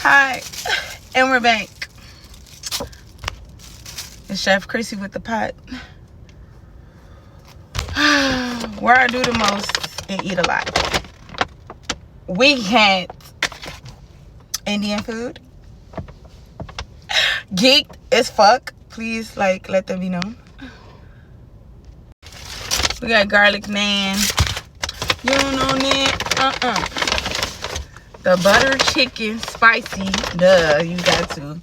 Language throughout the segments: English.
Hi, and we're back. It's Chef Chrissy with the pot. Where I do the most and eat a lot. We had Indian food. Geeked as fuck. Please, let them be known. We got garlic naan. You don't know that? The butter chicken spicy. Duh, you got to.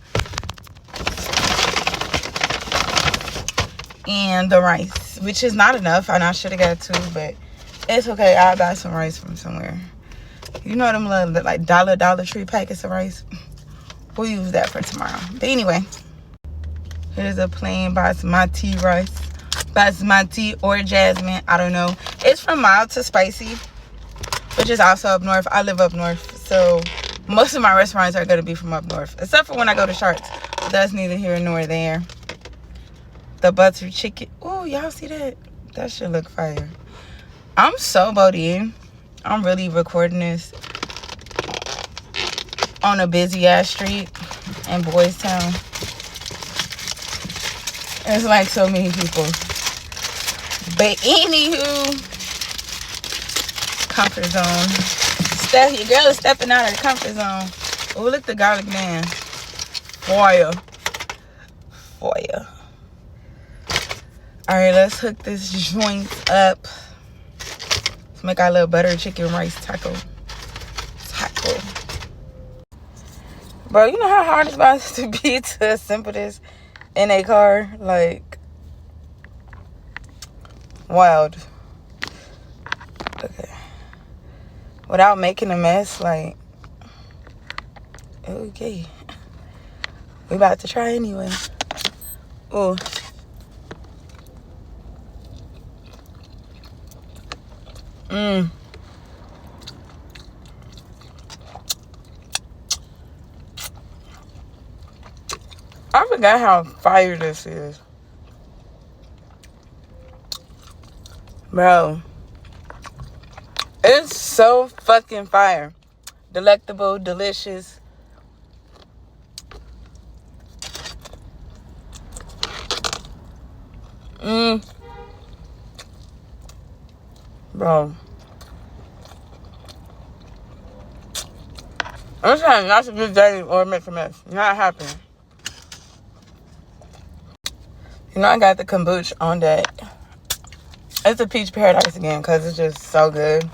And the rice, which is not enough. I know I should have got two, but it's okay. I'll buy some rice from somewhere. You know them little Dollar Tree packets of rice? We'll use that for tomorrow. But anyway, here's a plain basmati rice. Basmati or jasmine, I don't know. It's from mild to spicy, which is also up north. I live up north, so most of my restaurants are going to be from up north, except for when I go to Sharks. But that's neither here nor there. The butter chicken. Oh, y'all see that? That should look fire. I'm so bowed in. I'm really recording this on a busy ass street in Boys Town. There's like so many people. But anywho, comfort zone. Your girl is stepping out of the comfort zone. Oh, look, the garlic naan. Fire. Alright, let's hook this joint up. Let's make our little butter chicken rice taco. Bro, you know how hard it's about to be to assemble this in a car? Wild. Okay. Without making a mess, okay. We about to try anyway. Oh. I forgot how fire this is. Bro. It's so fucking fire. Delectable, delicious. Bro. I'm trying not to be dirty or make a mess. Not happening. You know, I got the kombucha on that. It's a peach paradise again because it's just so good.